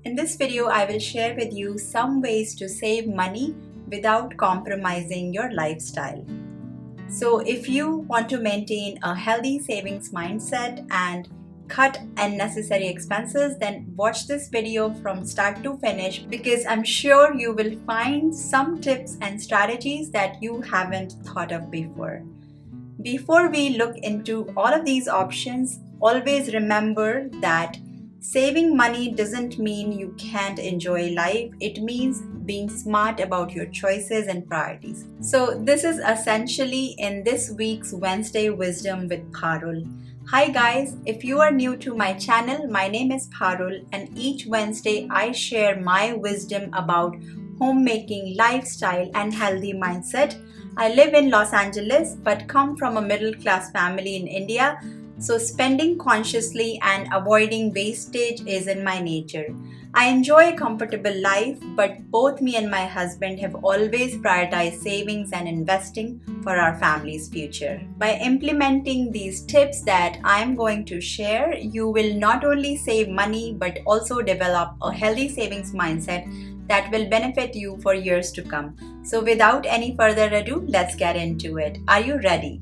In this video, I will share with you some ways to save money without compromising your lifestyle. So if you want to maintain a healthy savings mindset and cut unnecessary expenses, then watch this video from start to finish because I'm sure you will find some tips and strategies that you haven't thought of before. Before we look into all of these options, always remember that saving money doesn't mean you can't enjoy life. It means being smart about your choices and priorities. So this is essentially in this week's Wednesday Wisdom with Parul. Hi guys, if you are new to my channel, my name is Parul and each Wednesday I share my wisdom about homemaking, lifestyle and healthy mindset. I live in Los Angeles but come from a middle class family in India. So spending consciously and avoiding wastage is in my nature. I enjoy a comfortable life, but both me and my husband have always prioritized savings and investing for our family's future. By implementing these tips that I'm going to share, you will not only save money but also develop a healthy savings mindset that will benefit you for years to come. So without any further ado, let's get into it. Are you ready?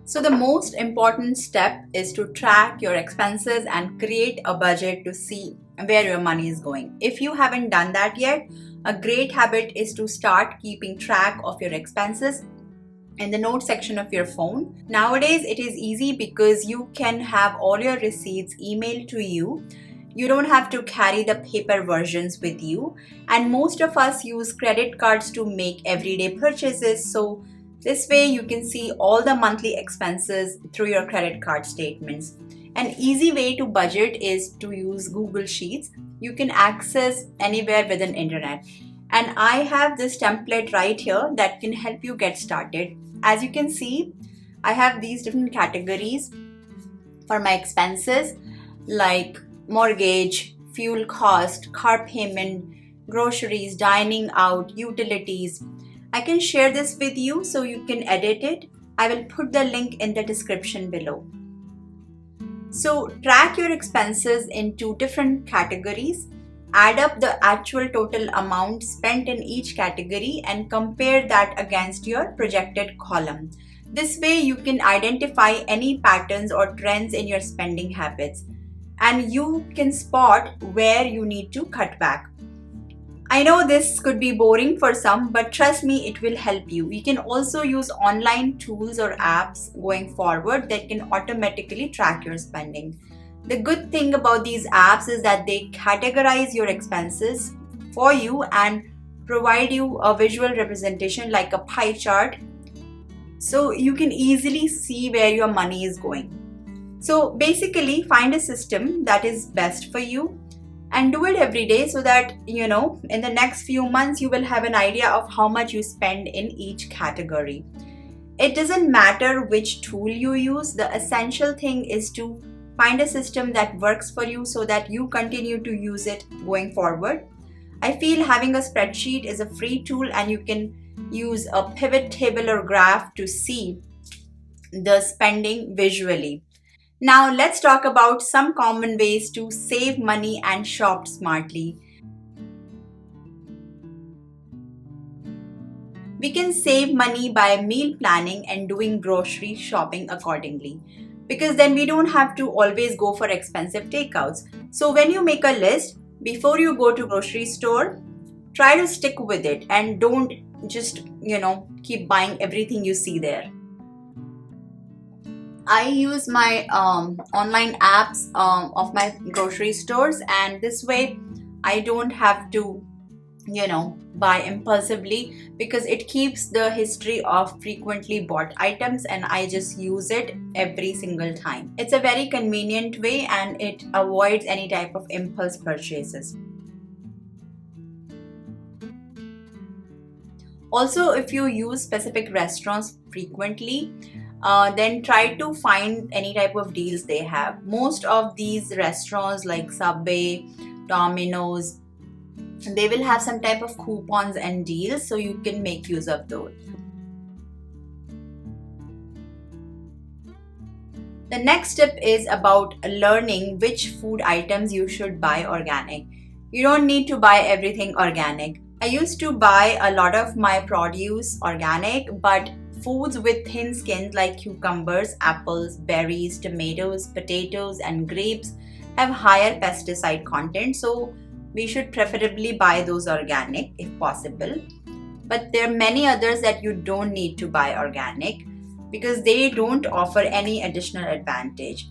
So the most important step is to track your expenses and create a budget to see where your money is going. If you haven't done that yet, a great habit is to start keeping track of your expenses in the notes section of your phone. Nowadays, it is easy because you can have all your receipts emailed to you. You don't have to carry the paper versions with you. And most of us use credit cards to make everyday purchases. So this way you can see all the monthly expenses through your credit card statements. An easy way to budget is to use Google Sheets. You can access anywhere within internet. And I have this template right here that can help you get started. As you can see, I have these different categories for my expenses like mortgage, fuel cost, car payment, groceries, dining out, utilities. I can share this with you so you can edit it. I will put the link in the description below. So track your expenses into different categories. Add up the actual total amount spent in each category and compare that against your projected column. This way you can identify any patterns or trends in your spending habits and you can spot where you need to cut back. I know this could be boring for some, but trust me, it will help you. You can also use online tools or apps going forward that can automatically track your spending. The good thing about these apps is that they categorize your expenses for you and provide you a visual representation like a pie chart, so you can easily see where your money is going. So basically, find a system that is best for you and do it every day so that in the next few months you will have an idea of how much you spend in each category. It doesn't matter which tool you use. The essential thing is to find a system that works for you so that you continue to use it going forward. I feel having a spreadsheet is a free tool and you can use a pivot table or graph to see the spending visually. Now let's talk about some common ways to save money and shop smartly. We can save money by meal planning and doing grocery shopping accordingly, because then we don't have to always go for expensive takeouts. So when you make a list, before you go to grocery store, try to stick with it and don't just keep buying everything you see there. I use my online apps of my grocery stores, and this way I don't have to buy impulsively because it keeps the history of frequently bought items and I just use it every single time. It's a very convenient way and it avoids any type of impulse purchases. Also, if you use specific restaurants frequently, then try to find any type of deals they have. Most of these restaurants like Subway, Domino's, they will have some type of coupons and deals, so you can make use of those. The next step is about learning which food items you should buy organic. You don't need to buy everything organic. I used to buy a lot of my produce organic, but foods with thin skins like cucumbers, apples, berries, tomatoes, potatoes, and grapes have higher pesticide content, so we should preferably buy those organic if possible. But there are many others that you don't need to buy organic because they don't offer any additional advantage.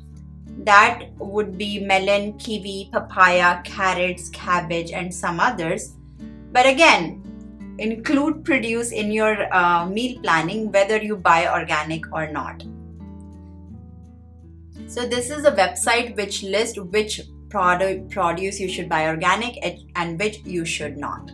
That would be melon, kiwi, papaya, carrots, cabbage, and some others. But again, include produce in your meal planning whether you buy organic or not. So this is a website which lists which produce you should buy organic and which you should not.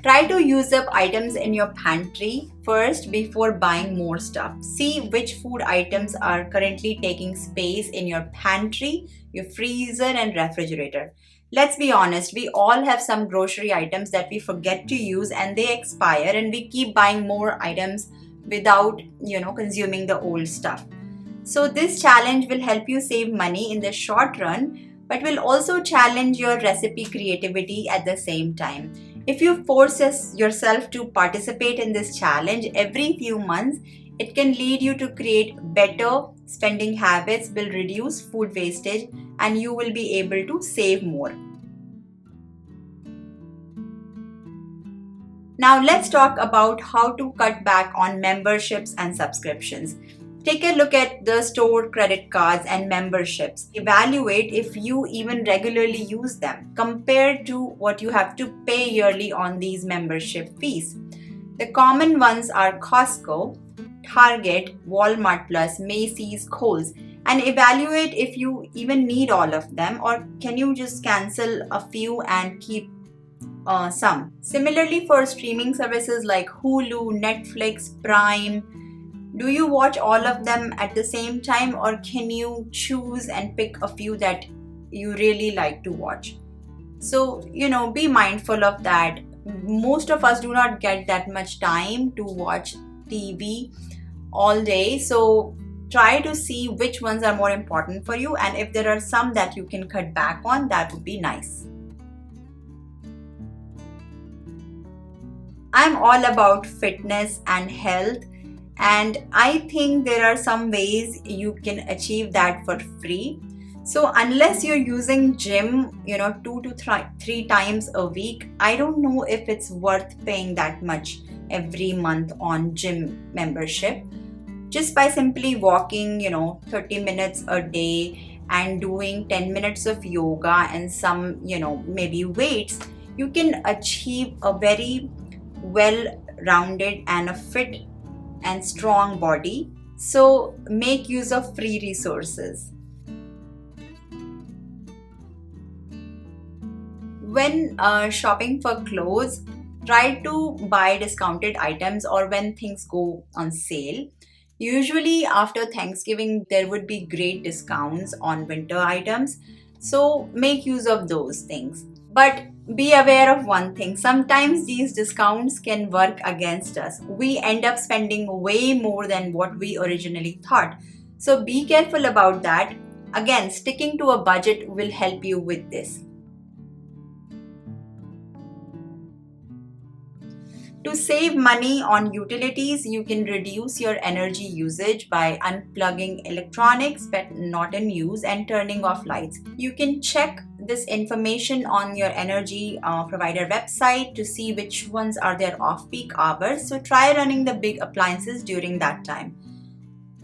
Try to use up items in your pantry first before buying more stuff. See which food items are currently taking space in your pantry, your freezer, and refrigerator. Let's be honest, we all have some grocery items that we forget to use and they expire, and we keep buying more items without, consuming the old stuff. So this challenge will help you save money in the short run, but will also challenge your recipe creativity at the same time. If you force yourself to participate in this challenge every few months, it can lead you to create better spending habits, will reduce food wastage, and you will be able to save more. Now let's talk about how to cut back on memberships and subscriptions. Take a look at the store credit cards and memberships. Evaluate if you even regularly use them compared to what you have to pay yearly on these membership fees. The common ones are Costco, Target, Walmart Plus, Macy's, Kohl's, and evaluate if you even need all of them, or can you just cancel a few and keep some. Similarly, for streaming services like Hulu, Netflix, Prime, do you watch all of them at the same time, or can you choose and pick a few that you really like to watch? So, be mindful of that. Most of us do not get that much time to watch TV all day. So, try to see which ones are more important for you, and if there are some that you can cut back on, that would be nice. I'm all about fitness and health, and I think there are some ways you can achieve that for free. So unless you're using gym, 2 to 3 times a week, I don't know if it's worth paying that much every month on gym membership. Just by simply walking, 30 minutes a day and doing 10 minutes of yoga and some, maybe weights, you can achieve a very well-rounded and a fit and strong body. So make use of free resources. When shopping for clothes, try to buy discounted items or when things go on sale. Usually after Thanksgiving, there would be great discounts on winter items. So make use of those things. But be aware of one thing. Sometimes these discounts can work against us. We end up spending way more than what we originally thought. So be careful about that. Again, sticking to a budget will help you with this. To save money on utilities, you can reduce your energy usage by unplugging electronics but not in use and turning off lights. You can check this information on your energy provider website to see which ones are their off-peak hours. So try running the big appliances during that time.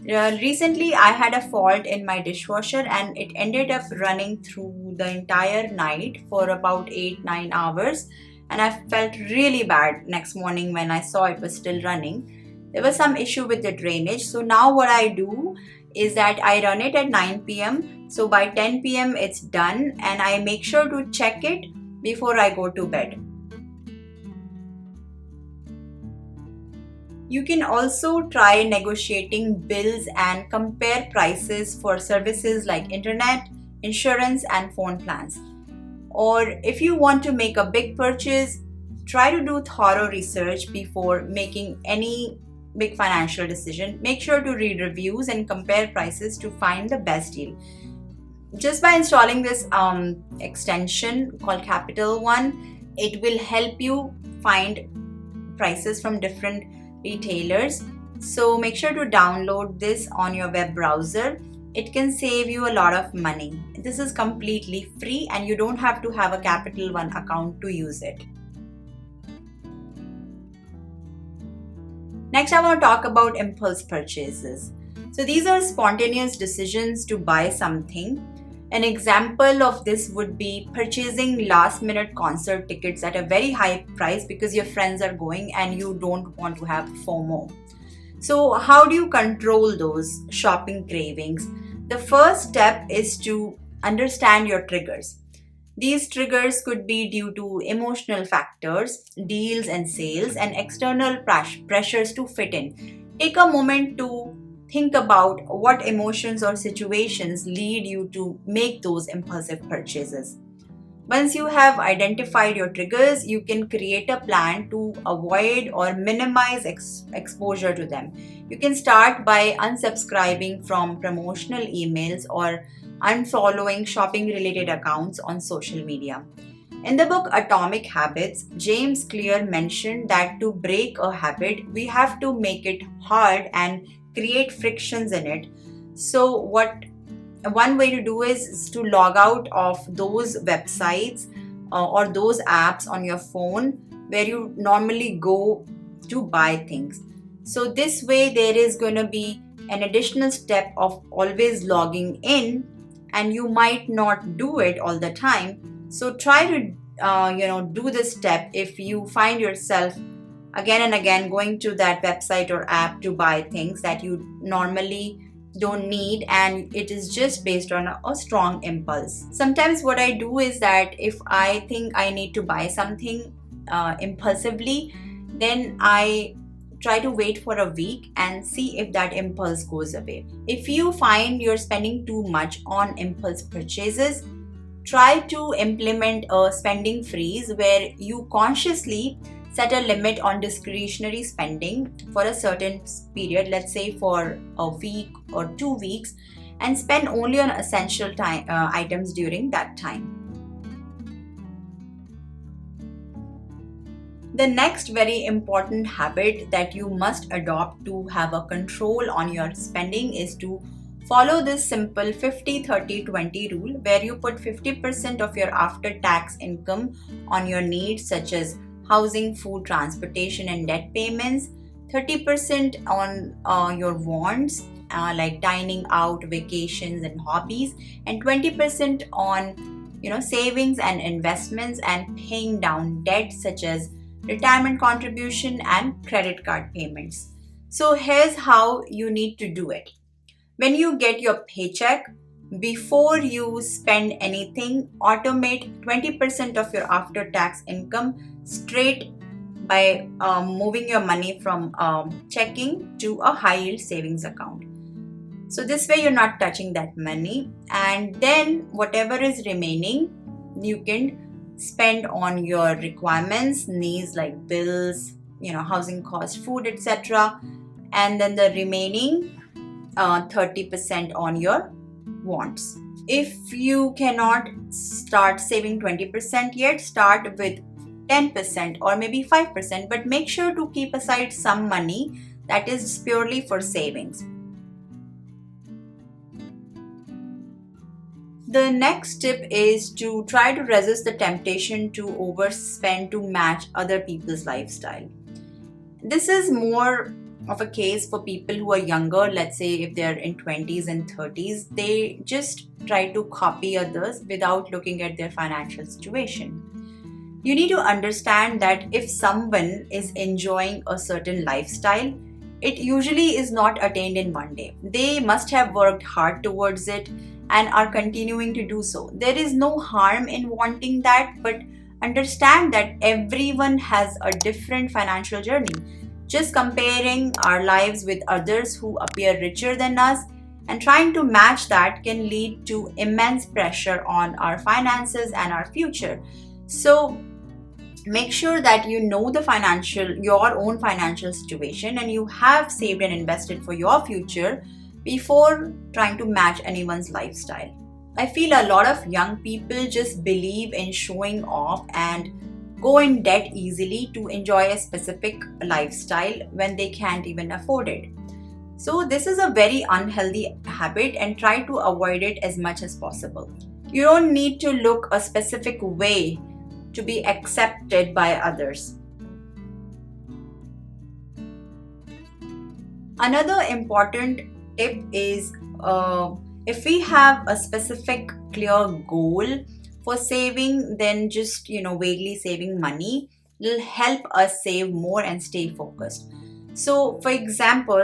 Recently, I had a fault in my dishwasher and it ended up running through the entire night for about 8-9 hours. And I felt really bad next morning when I saw it was still running. There was some issue with the drainage. So now what I do is that I run it at 9 p.m. So by 10 p.m. it's done, and I make sure to check it before I go to bed. You can also try negotiating bills and compare prices for services like internet, insurance, and phone plans. Or if you want to make a big purchase, try to do thorough research before making any big financial decision, make sure to read reviews and compare prices to find the best deal. Just by installing this extension called Capital One, it will help you find prices from different retailers. So make sure to download this on your web browser. It can save you a lot of money. This is completely free and you don't have to have a Capital One account to use it. Next, I want to talk about impulse purchases. So these are spontaneous decisions to buy something. An example of this would be purchasing last-minute concert tickets at a very high price because your friends are going and you don't want to have FOMO. So how do you control those shopping cravings? The first step is to understand your triggers. These triggers could be due to emotional factors, deals and sales, and external pressures to fit in. Take a moment to think about what emotions or situations lead you to make those impulsive purchases. Once you have identified your triggers, you can create a plan to avoid or minimize exposure to them. You can start by unsubscribing from promotional emails or unfollowing shopping related accounts on social media. In the book Atomic Habits, James Clear mentioned that to break a habit, we have to make it hard and create frictions in it. So one way to do is to log out of those websites or those apps on your phone where you normally go to buy things. So this way there is going to be an additional step of always logging in, and you might not do it all the time. So try to do this step if you find yourself again and again going to that website or app to buy things that you normally don't need, and it is just based on a strong impulse. Sometimes what I do is that if I think I need to buy something impulsively, then I try to wait for a week and see if that impulse goes away. If you find you're spending too much on impulse purchases, try to implement a spending freeze where you consciously set a limit on discretionary spending for a certain period, let's say for a week or 2 weeks, and spend only on essential items during that time. The next very important habit that you must adopt to have a control on your spending is to follow this simple 50-30-20 rule, where you put 50% of your after-tax income on your needs such as housing, food, transportation, and debt payments, 30% on your wants like dining out, vacations, and hobbies, and 20% on savings and investments and paying down debt such as retirement contribution and credit card payments. So here's how you need to do it. When you get your paycheck, before you spend anything, automate 20% of your after-tax income straight by moving your money from checking to a high-yield savings account. So this way you're not touching that money, and then whatever is remaining, you can spend on your requirements, needs like bills, housing costs, food, etc. And then the remaining 30% on your wants. If you cannot start saving 20% yet, start with 10% or maybe 5%, but make sure to keep aside some money that is purely for savings. The next tip is to try to resist the temptation to overspend to match other people's lifestyle. This is more of a case for people who are younger. Let's say if they're in 20s and 30s, they just try to copy others without looking at their financial situation. You need to understand that if someone is enjoying a certain lifestyle, it usually is not attained in one day. They must have worked hard towards it and are continuing to do so. There is no harm in wanting that, but understand that everyone has a different financial journey. Just comparing our lives with others who appear richer than us and trying to match that can lead to immense pressure on our finances and our future. So Make sure that you know your own financial situation, and you have saved and invested for your future before trying to match anyone's lifestyle. I feel a lot of young people just believe in showing off and go in debt easily to enjoy a specific lifestyle when they can't even afford it. So this is a very unhealthy habit, and try to avoid it as much as possible. You don't need to look a specific way to be accepted by others. Another important tip is if we have a specific clear goal for saving, then just vaguely saving money will help us save more and stay focused. So for example,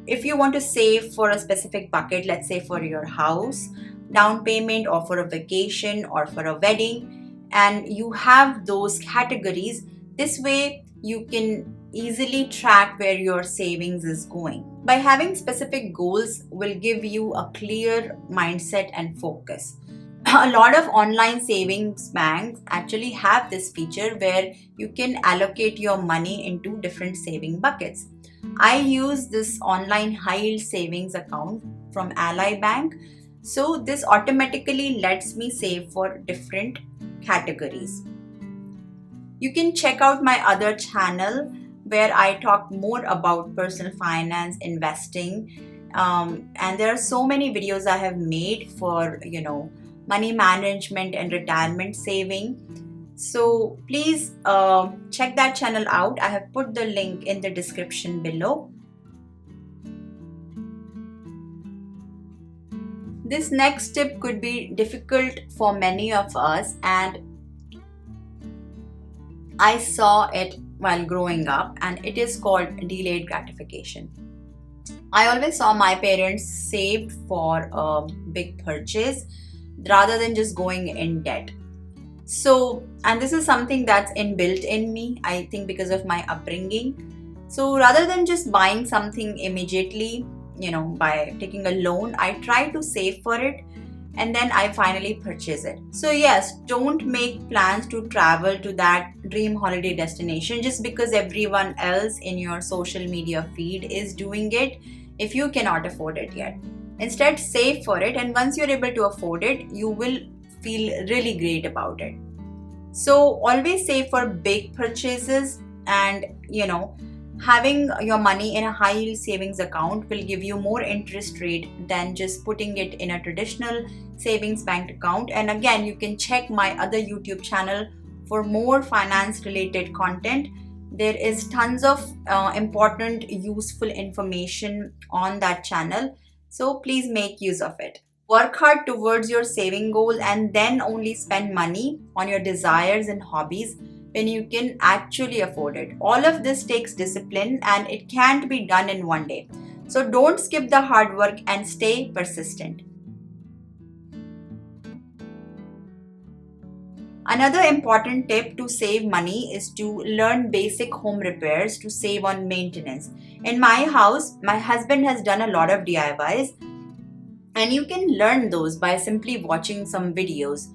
if you want to save for a specific bucket, let's say for your house down payment, or for a vacation, or for a wedding, and you have those categories, this way you can easily track where your savings is going. By having specific goals will give you a clear mindset and focus. A lot of online savings banks actually have this feature where you can allocate your money into different saving buckets. I use this online high yield savings account from Ally Bank. So this automatically lets me save for different categories. You can check out my other channel where I talk more about personal finance, investing, and there are so many videos I have made for money management and retirement saving. So please check that channel out. I have put the link in the description below. This next tip could be difficult for many of us, and I saw it while growing up, and it is called delayed gratification. I always saw my parents saved for a big purchase rather than just going in debt. So, and this is something that's inbuilt in me, I think, because of my upbringing. So rather than just buying something immediately, by taking a loan, I try to save for it and then I finally purchase it. So yes, don't make plans to travel to that dream holiday destination just because everyone else in your social media feed is doing it if you cannot afford it yet. Instead, save for it, and once you're able to afford it, you will feel really great about it. So always save for big purchases, and having your money in a high yield savings account will give you more interest rate than just putting it in a traditional savings bank account. And again, you can check my other YouTube channel for more finance related content. There is tons of important, useful information on that channel. So please make use of it. Work hard towards your saving goal and then only spend money on your desires and hobbies when you can actually afford it. All of this takes discipline and it can't be done in one day. So don't skip the hard work and stay persistent. Another important tip to save money is to learn basic home repairs to save on maintenance. In my house, my husband has done a lot of DIYs, and you can learn those by simply watching some videos.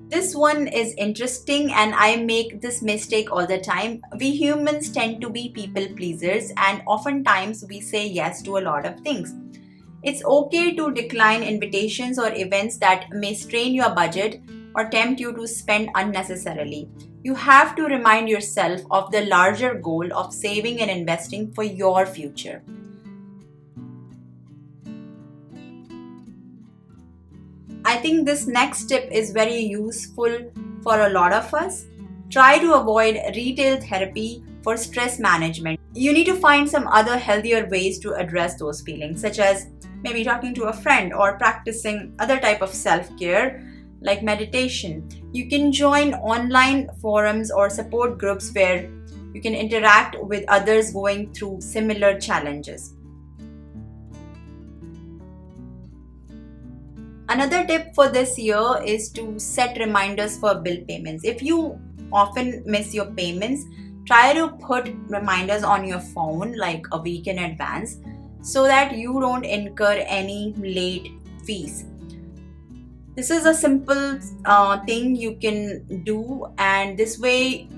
This one is interesting, and I make this mistake all the time. We humans tend to be people pleasers, and oftentimes we say yes to a lot of things. It's okay to decline invitations or events that may strain your budget or tempt you to spend unnecessarily. You have to remind yourself of the larger goal of saving and investing for your future. I think this next tip is very useful for a lot of us. Try to avoid retail therapy for stress management. You need to find some other healthier ways to address those feelings, such as maybe talking to a friend or practicing other type of self-care like meditation. You can join online forums or support groups where you can interact with others going through similar challenges. Another tip for this year is to set reminders for bill payments. If you often miss your payments, try to put reminders on your phone like a week in advance so that you don't incur any late fees. This is a simple thing you can do, and this way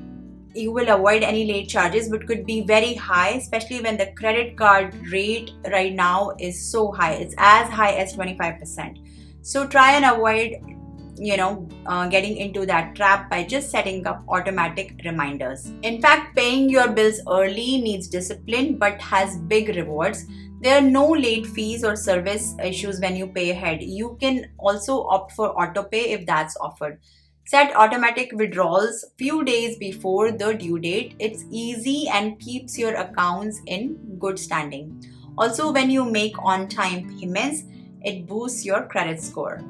you will avoid any late charges, but could be very high, especially when the credit card rate right now is so high. It's as high as 25%. So try and avoid getting into that trap by just setting up automatic reminders. In fact, paying your bills early needs discipline but has big rewards. There are no late fees or service issues when you pay ahead. You can also opt for autopay if that's offered. Set automatic withdrawals few days before the due date. It's easy and keeps your accounts in good standing. Also, when you make on-time payments, it boosts your credit score.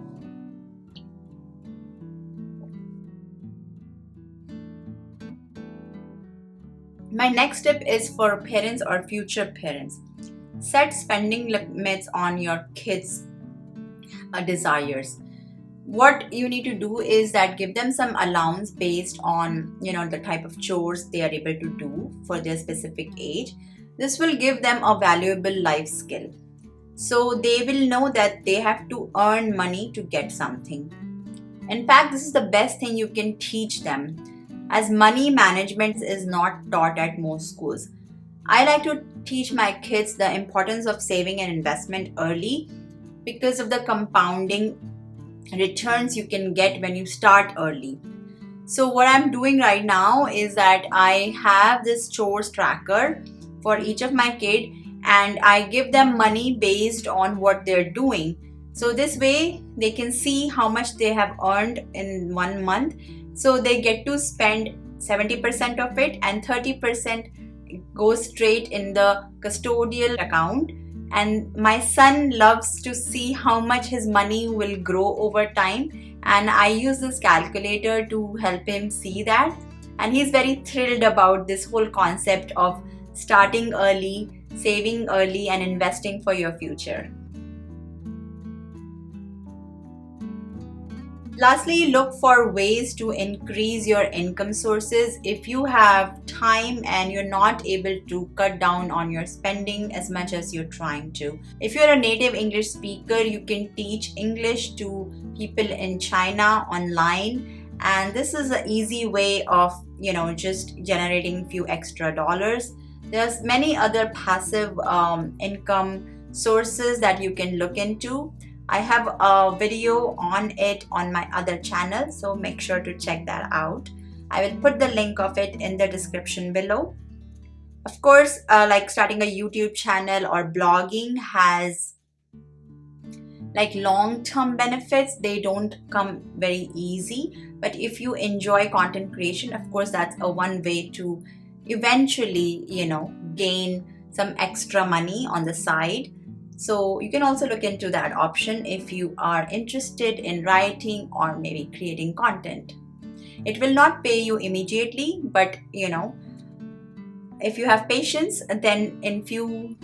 My next tip is for parents or future parents. Set spending limits on your kids' desires. What you need to do is that give them some allowance based on the type of chores they are able to do for their specific age. This will give them a valuable life skill. So they will know that they have to earn money to get something. In fact, this is the best thing you can teach them, as money management is not taught at most schools. I like to teach my kids the importance of saving and investment early because of the compounding returns you can get when you start early. So what I'm doing right now is that I have this chores tracker for each of my kids, and I give them money based on what they're doing. So this way they can see how much they have earned in 1 month. So they get to spend 70% of it, and 30% goes straight in the custodial account. And my son loves to see how much his money will grow over time, and I use this calculator to help him see that. And he's very thrilled about this whole concept of starting early, saving early, and investing for your future. Lastly, look for ways to increase your income sources. If you have time and you're not able to cut down on your spending as much as you're trying to. If you're a native English speaker, you can teach English to people in China online. And this is an easy way of, just generating a few extra dollars. There's many other passive income sources that you can look into. I have a video on it on my other channel, so make sure to check that out. I will put the link of it in the description below. Of course, like starting a YouTube channel or blogging has long-term benefits. They don't come very easy, but if you enjoy content creation, of course, that's a one way to eventually, gain some extra money on the side. So you can also look into that option if you are interested in writing or maybe creating content. It will not pay you immediately, but if you have patience, then in few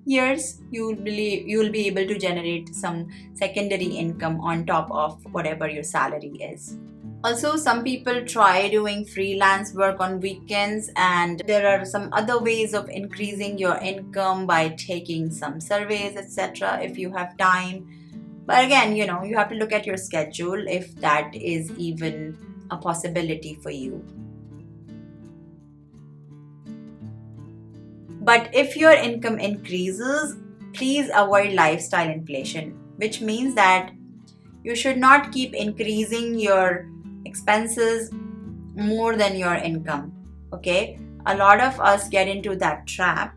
years you'll be able to generate some secondary income on top of whatever your salary is. Also, some people try doing freelance work on weekends, and there are some other ways of increasing your income by taking some surveys, etc. if you have time. But again, you have to look at your schedule if that is even a possibility for you. But if your income increases, please avoid lifestyle inflation, which means that you should not keep increasing your expenses more than your income. Okay, a lot of us get into that trap.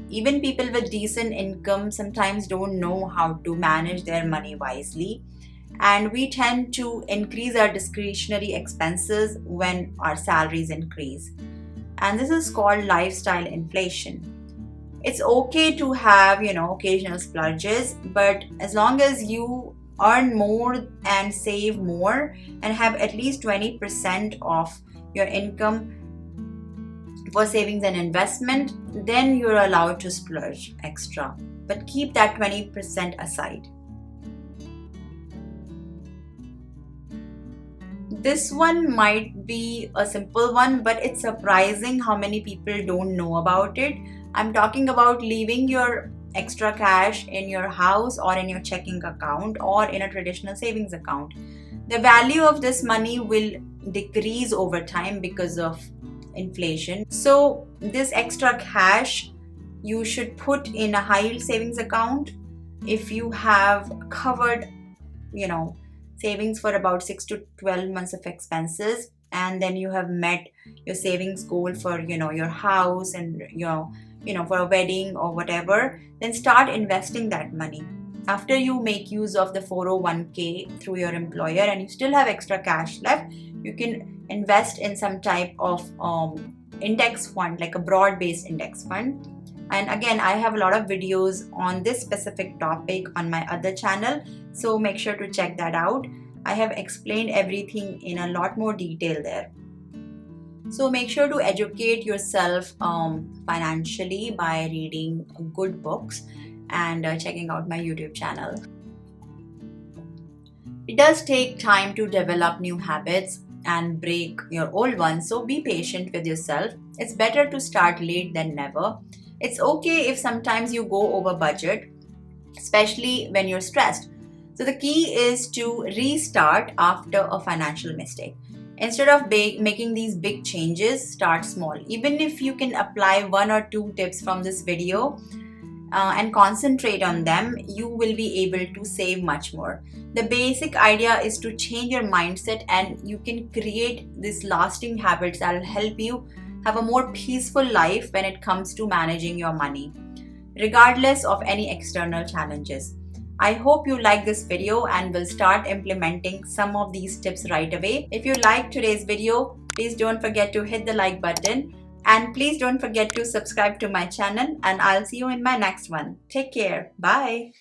Even people with decent income sometimes don't know how to manage their money wisely, and we tend to increase our discretionary expenses when our salaries increase, and this is called lifestyle inflation. It's okay to have occasional splurges, but as long as you earn more and save more and have at least 20% of your income for savings and investment, then you're allowed to splurge extra, but keep that 20% aside. This one might be a simple one, but it's surprising how many people don't know about it. I'm talking about leaving your extra cash in your house or in your checking account or in a traditional savings account. The value of this money will decrease over time because of inflation. So this extra cash you should put in a high yield savings account. If you have covered, savings for about 6 to 12 months of expenses, and then you have met your savings goal for your house and for a wedding or whatever, then start investing that money. After you make use of the 401k through your employer and you still have extra cash left, you can invest in some type of index fund, like a broad based index fund. And again, I have a lot of videos on this specific topic on my other channel, so make sure to check that out. I have explained everything in a lot more detail there. So make sure to educate yourself financially by reading good books and checking out my YouTube channel. It does take time to develop new habits and break your old ones, so be patient with yourself. It's better to start late than never. It's okay if sometimes you go over budget, especially when you're stressed. So the key is to restart after a financial mistake. Instead of making these big changes, start small. Even if you can apply 1 or 2 tips from this video and concentrate on them, you will be able to save much more. The basic idea is to change your mindset, and you can create these lasting habits that will help you have a more peaceful life when it comes to managing your money, regardless of any external challenges. I hope you like this video and will start implementing some of these tips right away. If you liked today's video, please don't forget to hit the like button, and please don't forget to subscribe to my channel, and I'll see you in my next one. Take care. Bye.